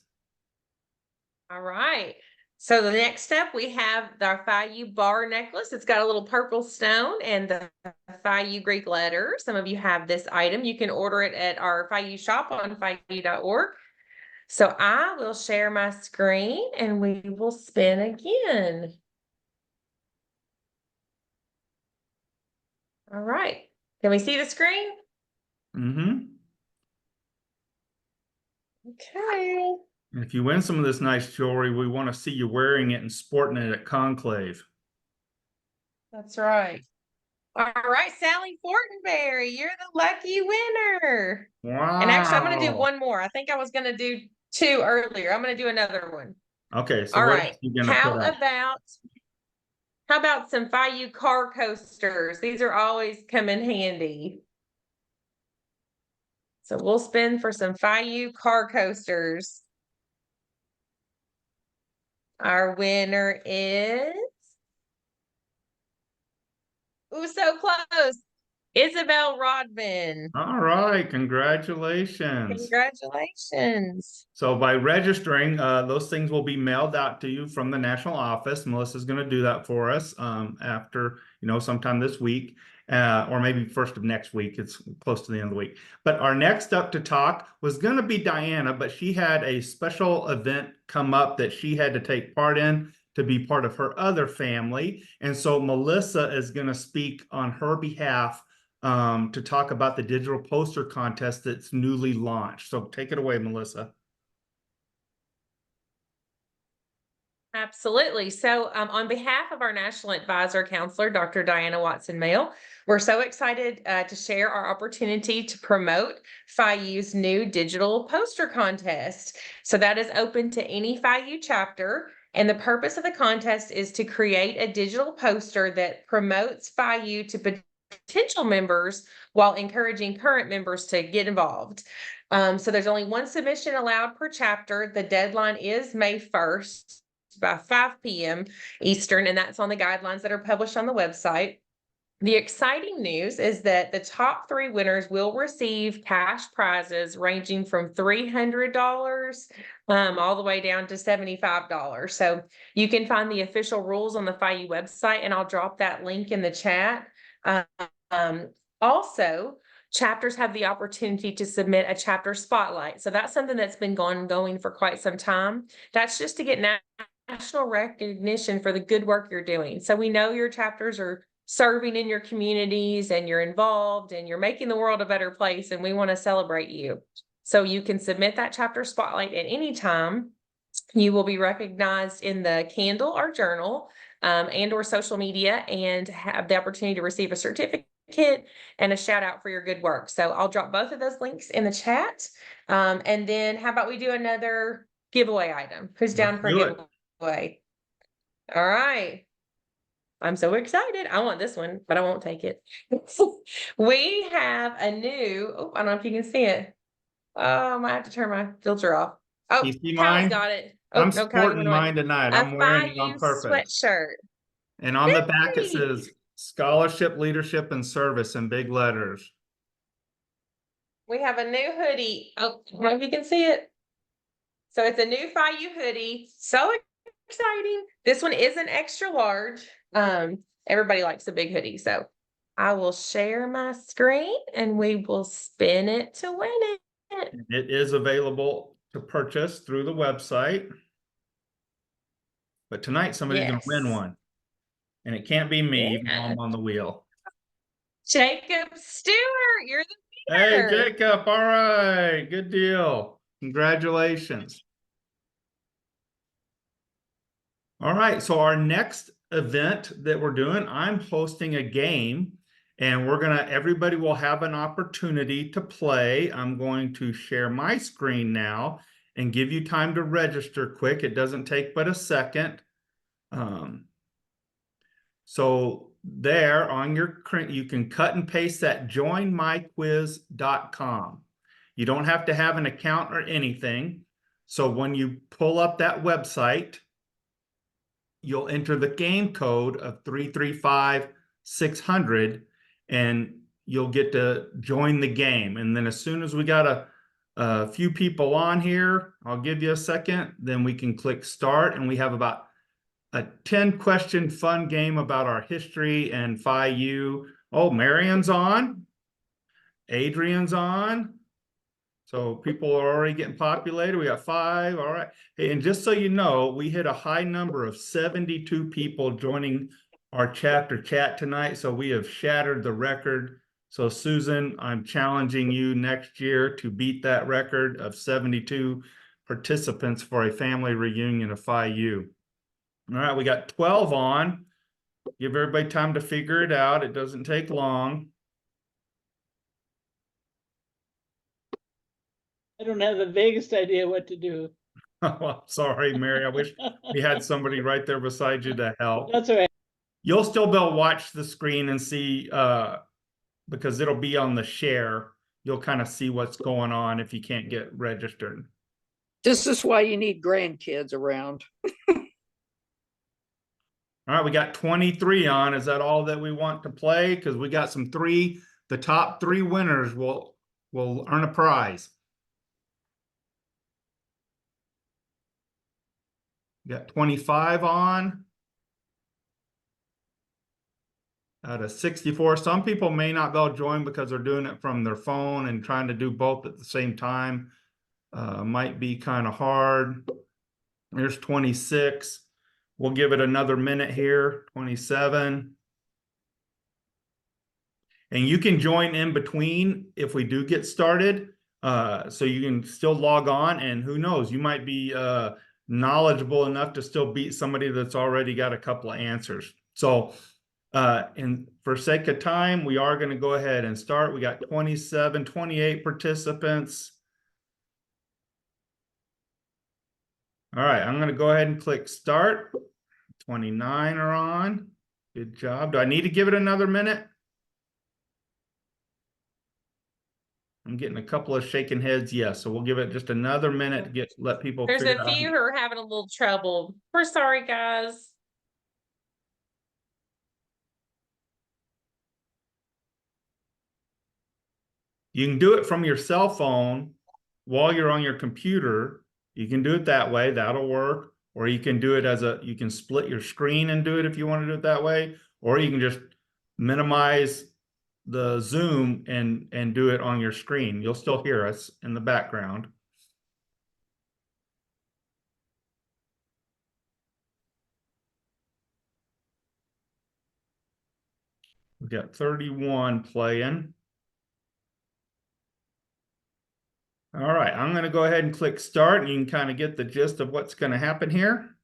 All right. So the next step, we have our Phi U bar necklace. It's got a little purple stone and the Phi U Greek letter. Some of you have this item. You can order it at our Phi U shop on phiu.org. So I will share my screen and we will spin again. All right. Can we see the screen? Mm-hmm. Okay. And if you win some of this nice jewelry, we want to see you wearing it and sporting it at Conclave. That's right. All right, Sally Fortenberry, you're the lucky winner. Wow. And actually, I'm going to do one more. I think I was going to do two earlier. I'm going to do another one. Okay. So all what right. are you gonna How put up? about some Phi U car coasters? These are always come in handy. So we'll spin for some Phi U car coasters. Our winner is, ooh, so close, Isabel Rodman. All right, congratulations. Congratulations. So by registering, those things will be mailed out to you from the national office. Melissa's going to do that for us after, sometime this week, or maybe first of next week. It's close to the end of the week. But our next up to talk was going to be Diana, but she had a special event come up that she had to take part in to be part of her other family. And so Melissa is going to speak on her behalf to talk about the digital poster contest that's newly launched. So take it away, Melissa. Absolutely. So on behalf of our National Advisor Counselor, Dr. Diana Watson-Mail, we're so excited to share our opportunity to promote Phi U's new digital poster contest. So that is open to any Phi U chapter. And the purpose of the contest is to create a digital poster that promotes Phi U to potential members while encouraging current members to get involved. So there's only one submission allowed per chapter. The deadline is May 1st by 5 p.m. Eastern, and that's on the guidelines that are published on the website. The exciting news is that the top 3 winners will receive cash prizes ranging from $300 all the way down to $75. So you can find the official rules on the Phi U website, and I'll drop that link in the chat. Also, chapters have the opportunity to submit a chapter spotlight. So that's something that's been going for quite some time. That's just to get national recognition for the good work you're doing. So we know your chapters are serving in your communities and you're involved and you're making the world a better place, and we want to celebrate you. So you can submit that chapter spotlight at any time. You will be recognized in the candle or journal and or social media, and have the opportunity to receive a certificate and a shout out for your good work. So I'll drop both of those links in the chat. And then how about we do another giveaway item? Who's down for a giveaway? All right. I'm so excited. I want this one, but I won't take it. We have a new, I don't know if you can see it. Oh, I might have to turn my filter off. Oh, You see Cal's mine? got it. I'm no, Cal, you sporting went away. mine tonight. A I'm wearing Phi it on U purpose. sweatshirt. And on the back it Yay! says scholarship, leadership, and service in big letters. We have a new hoodie. Oh, I don't know if you can see it. So it's a new Phi U hoodie. So exciting. This one is an extra large. Everybody likes a big hoodie. So I will share my screen and we will spin it to win it. It is available to purchase through the website. But tonight somebody's going to win one. And it can't be me, even though I'm on the wheel. Jacob Stewart, you're the Hey, winner. Jacob. All right. Good deal. Congratulations. All right. So our next event that we're doing, I'm hosting a game, and everybody will have an opportunity to play. I'm going to share my screen now and give you time to register quick. It doesn't take but a second. So there on your, you can cut and paste that joinmyquiz.com. You don't have to have an account or anything. So when you pull up that website, you'll enter the game code of 335-600 and you'll get to join the game. And then as soon as we got a few people on here, I'll give you a second, then we can click start, and we have about a 10-question fun game about our history and Phi U. Oh, Marion's on. Adrian's on. So people are already getting populated. We got 5. All right. Hey, and just so you know, we hit a high number of 72 people joining our chapter chat tonight. So we have shattered the record. So Susan, I'm challenging you next year to beat that record of 72 participants for a family reunion of Phi U. All right, we got 12 on. Give everybody time to figure it out. It doesn't take long. I don't have the vaguest idea what to do. Oh, sorry, Mary. I wish we had somebody right there beside you to help. That's all right. You'll still be able to watch the screen and see, because it'll be on the share. You'll kind of see what's going on if you can't get registered. This is why you need grandkids around. All right, we got 23 on. Is that all that we want to play? Because we got the top 3 winners will earn a prize. We got 25 on. Out of 64. Some people may not be able to join because they're doing it from their phone and trying to do both at the same time. Might be kind of hard. There's 26. We'll give it another minute here. 27. And you can join in between if we do get started. So you can still log on, and who knows, you might be knowledgeable enough to still beat somebody that's already got a couple of answers. So and for sake of time, we are going to go ahead and start. We got 28 participants. All right, I'm gonna go ahead and click start. 29 are on. Good job. Do I need to give it another minute? I'm getting a couple of shaking heads. Yes, so we'll give it just another minute to let people There's figure a out. few who are having a little trouble. We're sorry, guys. You can do it from your cell phone while you're on your computer. You can do it that way. That'll work. Or you can do it you can split your screen and do it if you want to do it that way. Or you can just minimize the Zoom and do it on your screen. You'll still hear us in the background. We've got 31 playing. All right, I'm going to go ahead and click start, and you can kind of get the gist of what's going to happen here.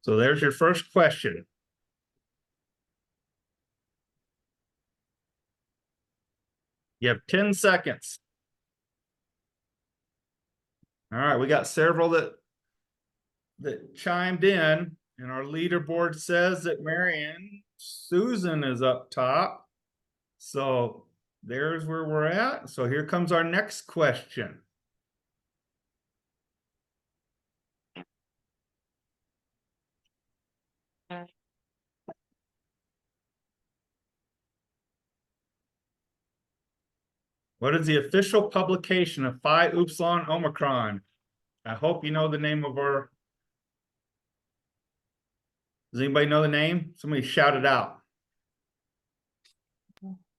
So there's your first question. You have 10 seconds. All right, we got several that chimed in, and our leaderboard says that Marion Susan is up top. So there's where we're at. So here comes our next question. What is the official publication of Phi Upsilon Omicron? I hope you know the name of our... Does anybody know the name? Somebody shout it out.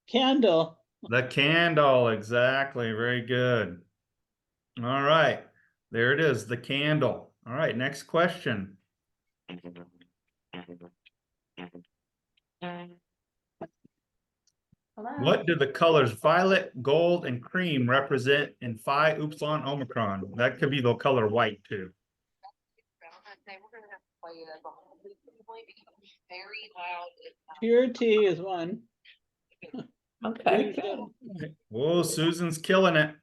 Candle. The Candle, exactly. Very good. All right. There it is, the Candle. All right, next question. What do the colors violet, gold, and cream represent in Phi Upsilon Omicron? That could be the color white too. Purity is one. Okay. Whoa, Susan's killing it.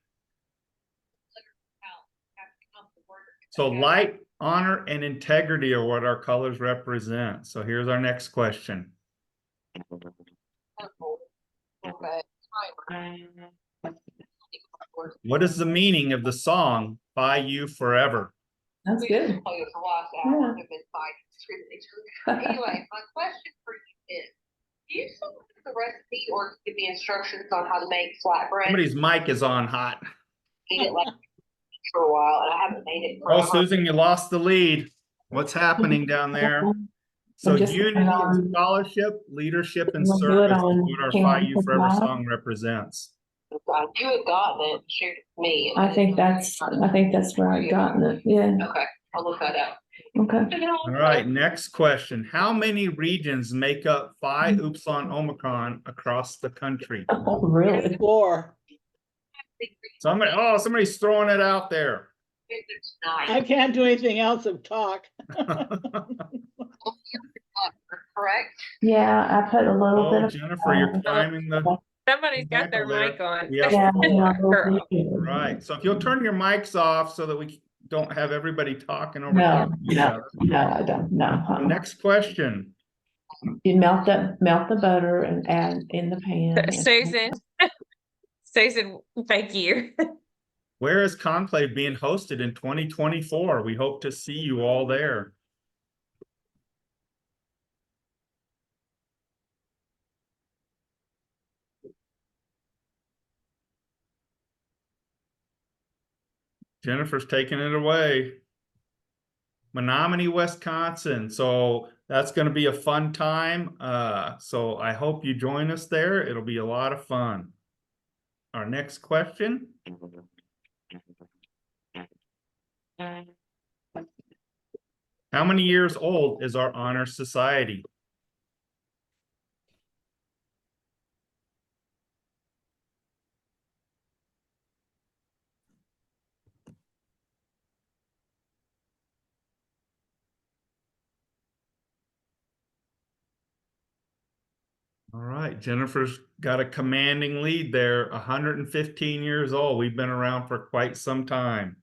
So light, honor, and integrity are what our colors represent. So here's our next question. What is the meaning of the song Phi U Forever? That's good. Yeah. Anyway, my question for you is, do you still have the recipe or give me instructions on how to make flatbread? Somebody's mic is on hot. Made it like for a while, and I haven't made it Oh, forever. Susan, you lost the lead. What's happening down there? So just unity and scholarship, leadership and we'll do it service is on what our Camera Phi U Forever Live. song represents. I you had gotten it, shared it with me. I think that's where I've gotten it. Yeah. Okay, I'll look that up. Okay. All right, next question. How many regions make up Phi Upsilon Omicron across the country? Oh, really? 4. Somebody's throwing it out there. I can't do anything else of talk. Correct? Yeah, I put a little bit Oh, of. Jennifer, you're climbing the... Somebody's got their there. mic on. Yeah. Yeah, Girl. Right, so if you'll turn your mics off so that we don't have everybody talking over No, each no, other. no, I don't. No. Next question. You melt the butter and add in the pan. Susan. Susan, thank you. Where is Conclave being hosted in 2024? We hope to see you all there. Jennifer's taking it away. Menominee, Wisconsin. So that's going to be a fun time. So I hope you join us there. It'll be a lot of fun. Our next question. How many years old is our honor society? All right, Jennifer's got a commanding lead there, 115 years old. We've been around for quite some time.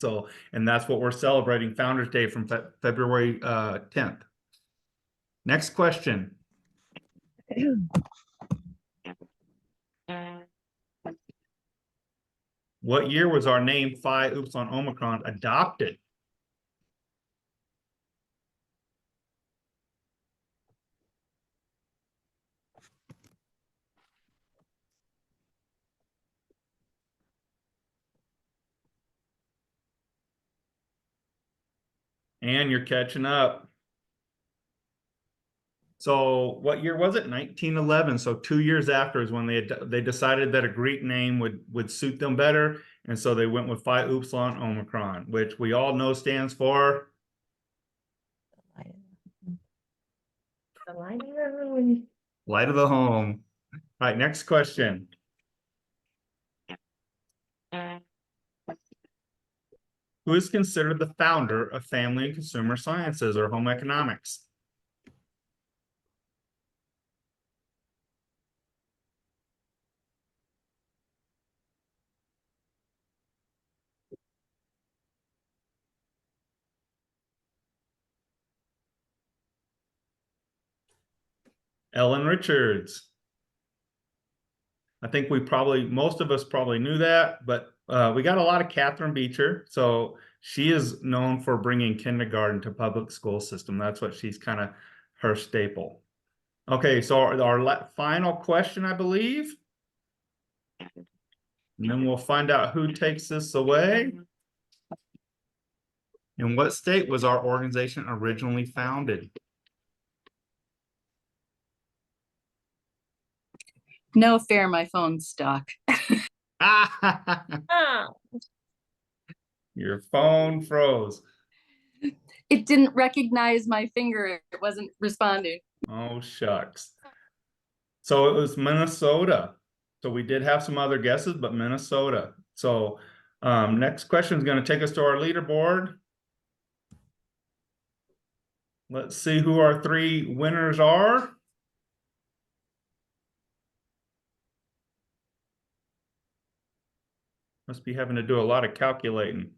So, and that's what we're celebrating, Founders Day from February 10th. Next question. What year was our name Phi Upsilon Omicron adopted? And you're catching up. So what year was it? 1911. So 2 years after is when they decided that a Greek name would suit them better. And so they went with Phi Upsilon Omicron, which we all know stands for The light of the room. Light of the Home. All right, next question. Who is considered the founder of family and consumer sciences or home economics? Ellen Richards. I think most of us probably knew that, but we got a lot of Catherine Beecher. So she is known for bringing kindergarten to public school system. That's what she's kind of her staple. Okay, so our final question, I believe. And then we'll find out who takes this away. In what state was our organization originally founded? No fair, my phone's stuck. Ah, Your phone froze. It didn't recognize my finger. It wasn't responding. Oh, shucks. So it was Minnesota. So we did have some other guesses, but Minnesota. So next question is going to take us to our leaderboard. Let's see who our 3 winners are. Must be having to do a lot of calculating.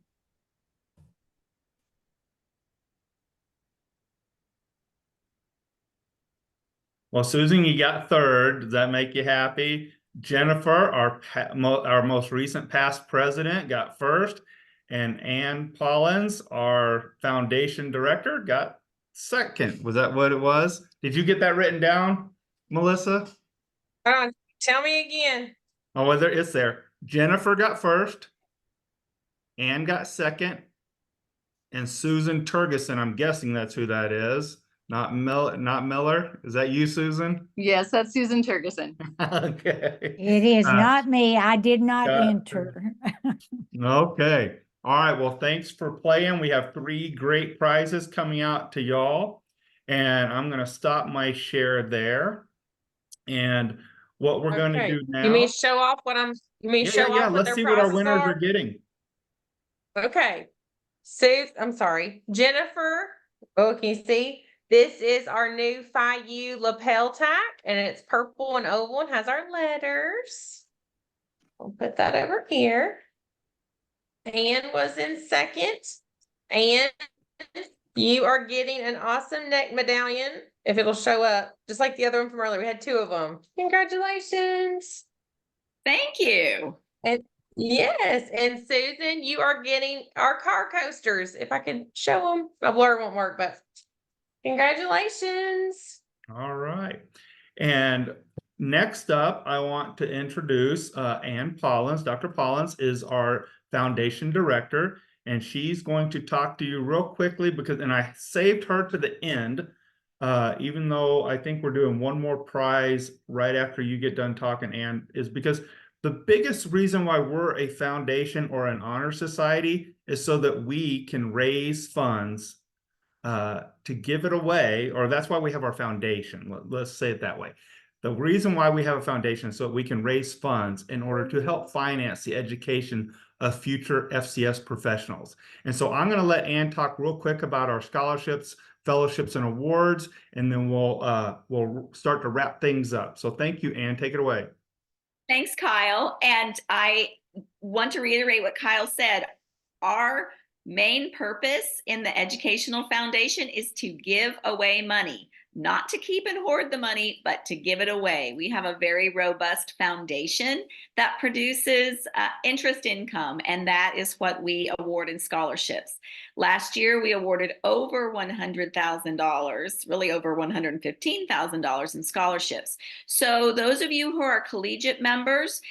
Well, Susan, you got 3rd. Does that make you happy? Jennifer, our most recent past president, got 1st. And Ann Pollins, our foundation director, got 2nd. Was that what it was? Did you get that written down, Melissa? tell me again. Oh, it's there. Jennifer got 1st. Ann got 2nd. And Susan Turgeson, I'm guessing that's who that is. Not Miller. Is that you, Susan? Yes, that's Susan Turgeson. Okay. It is not me. I did not got- enter. Okay. All right. Well, thanks for playing. We have 3 great prizes coming out to y'all. And I'm going to stop my share there. And what we're going to do now. You mean show off what I'm, you mean show off what Let's their see what our prizes winners are? are getting. Okay. I'm sorry. Jennifer, oh, can you see? This is our new Phi U lapel tack, and it's purple and oval and has our letters. I'll put that over here. Ann was in 2nd. And you are getting an awesome neck medallion, if it'll show up, just like the other one from earlier. We had 2 of them. Congratulations. Thank you. And yes, and Susan, you are getting our car coasters. If I can show them, my blur won't work, but congratulations. All right. And next up, I want to introduce Ann Pollins. Dr. Pollins is our foundation director, and she's going to talk to you real quickly and I saved her to the end, even though I think we're doing one more prize right after you get done talking, Ann, is because the biggest reason why we're a foundation or an honor society is so that we can raise funds to give it away, or that's why we have our foundation. Let's say it that way. The reason why we have a foundation is so that we can raise funds in order to help finance the education of future FCS professionals. And so I'm going to let Ann talk real quick about our scholarships, fellowships, and awards, and then we'll start to wrap things up. So thank you, Ann. Take it away. Thanks, Kyle. And I want to reiterate what Kyle said. Our main purpose in the Educational Foundation is to give away money, not to keep and hoard the money, but to give it away. We have a very robust foundation that produces interest income, and that is what we award in scholarships. Last year, we awarded over $100,000, really over $115,000 in scholarships. So those of you who are collegiate members,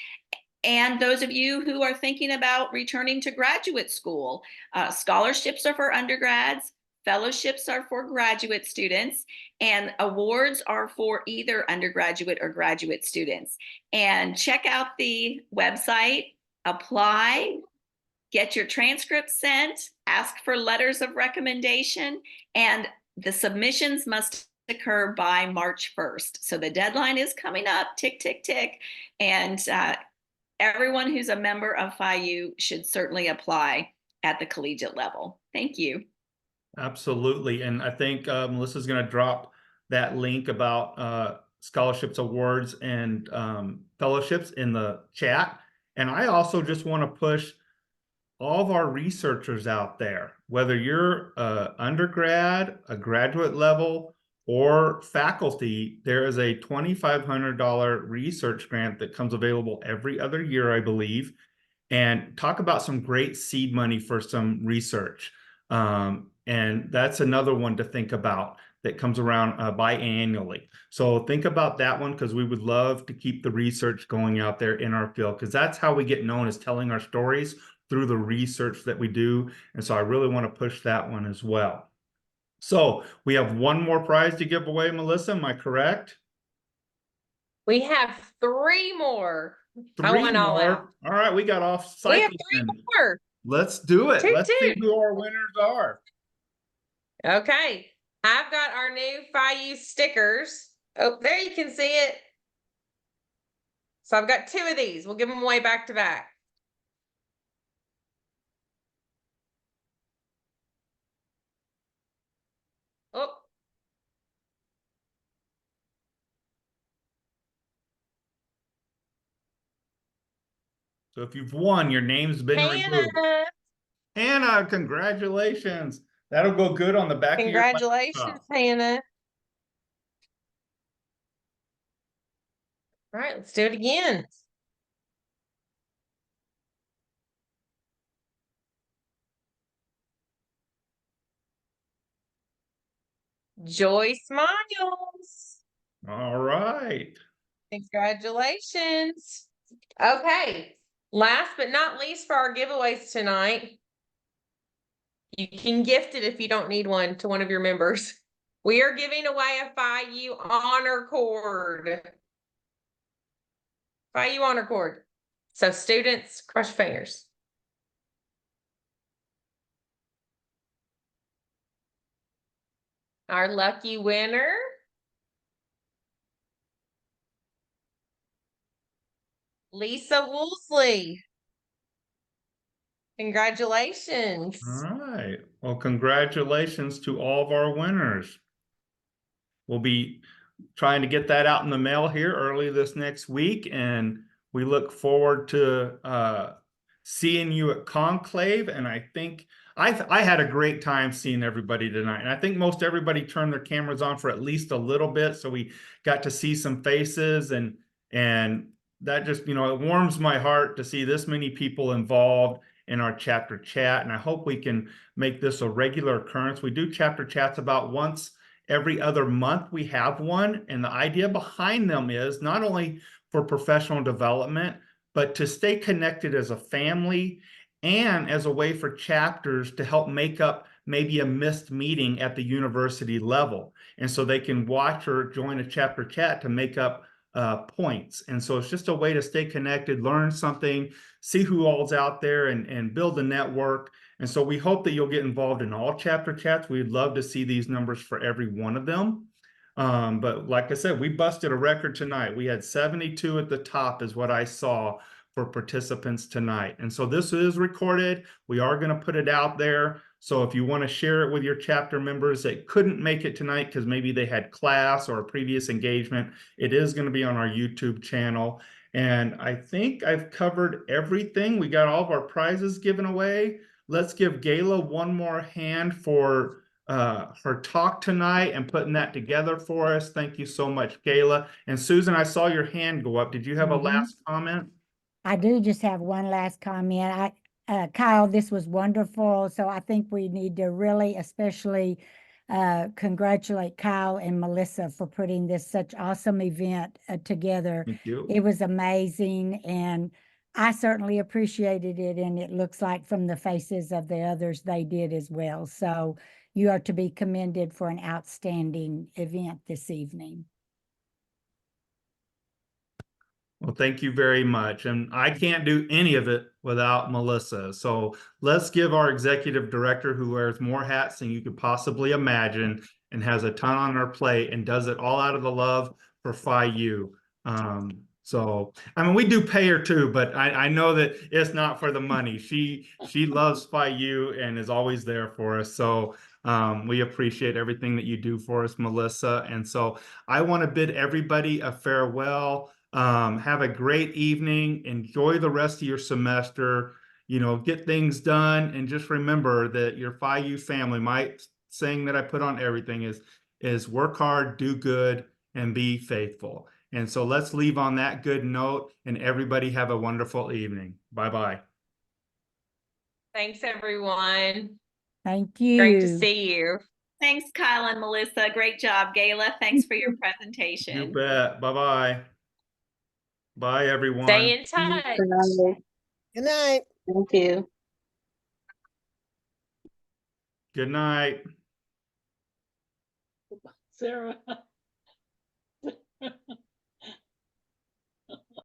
and those of you who are thinking about returning to graduate school, scholarships are for undergrads, fellowships are for graduate students, and awards are for either undergraduate or graduate students. And check out the website, apply, get your transcripts sent, ask for letters of recommendation, and the submissions must occur by March 1st. So the deadline is coming up, tick, tick, tick. And everyone who's a member of Phi U should certainly apply at the collegiate level. Thank you. Absolutely. And I think Melissa's going to drop that link about scholarships, awards, and fellowships in the chat. And I also just want to push all of our researchers out there, whether you're undergrad, a graduate level, or faculty, there is a $2,500 research grant that comes available every other year, I believe, and talk about some great seed money for some research. And that's another one to think about that comes around biannually. So think about that one, because we would love to keep the research going out there in our field, because that's how we get known, as telling our stories through the research that we do. And so I really want to push that one as well. So we have one more prize to give away, Melissa, am I correct? We have 3 more. I Three went all more. out. All right, we got off We have cycle. 3 more. Let's do it. Toot, Let's see toot. who our winners are. Okay. I've got our new Phi U stickers. Oh, there you can see it. So I've got 2 of these. We'll give them away back to back. Oh. So if you've won, your name's been removed. Hannah. Hannah, congratulations. That'll go good on the back of your Congratulations, laptop. Hannah. All right, let's do it again. Joy Smiles. All right. Congratulations. Okay. Last but not least for our giveaways tonight, you can gift it if you don't need one to one of your members. We are giving away a Phi U honor cord. Phi U honor cord. So students, cross your fingers. Our lucky winner Lisa Woolsey. Congratulations. All right. Well, congratulations to all of our winners. We'll be trying to get that out in the mail here early this next week, and we look forward to seeing you at Conclave. And I think I had a great time seeing everybody tonight, and I think most everybody turned their cameras on for at least a little bit, so we got to see some faces, and that just, it warms my heart to see this many people involved in our chapter chat. And I hope we can make this a regular occurrence. We do chapter chats about once every other month. We have one, and the idea behind them is not only for professional development, but to stay connected as a family, and as a way for chapters to help make up maybe a missed meeting at the university level. And so they can watch or join a chapter chat to make up points. And so it's just a way to stay connected, learn something, see who all's out there, and build a network. And so we hope that you'll get involved in all chapter chats. We'd love to see these numbers for every one of them. But like I said, we busted a record tonight. We had 72 at the top is what I saw for participants tonight. And so this is recorded. We are going to put it out there. So if you want to share it with your chapter members that couldn't make it tonight because maybe they had class or a previous engagement, it is going to be on our YouTube channel. And I think I've covered everything. We got all of our prizes given away. Let's give Gayla one more hand for her talk tonight and putting that together for us. Thank you so much, Gayla. And Susan, I saw your hand go up. Did you have a last comment? I do just have one last comment. Kyle, this was wonderful. So I think we need to really, especially congratulate Kyle and Melissa for putting this such awesome event together. Thank you. It was amazing, and I certainly appreciated it. And it looks like from the faces of the others, they did as well. So you are to be commended for an outstanding event this evening. Well, thank you very much. And I can't do any of it without Melissa. So let's give our executive director, who wears more hats than you could possibly imagine and has a ton on her plate and does it all out of the love for Phi U. So, I mean, we do pay her too, but I know that it's not for the money. She loves Phi U and is always there for us. So we appreciate everything that you do for us, Melissa. And so I want to bid everybody a farewell. Have a great evening. Enjoy the rest of your semester. You know, get things done, and just remember that your Phi U family, my saying that I put on everything is work hard, do good, and be faithful. And so let's leave on that good note, and everybody have a wonderful evening. Bye-bye. Thanks, everyone. Thank you. Great to see you. Thanks, Kyle and Melissa. Great job, Gayla. Thanks for your You presentation. bet. Bye-bye. Bye, everyone. Stay in touch. Good night. Thank you. Good night. Sarah.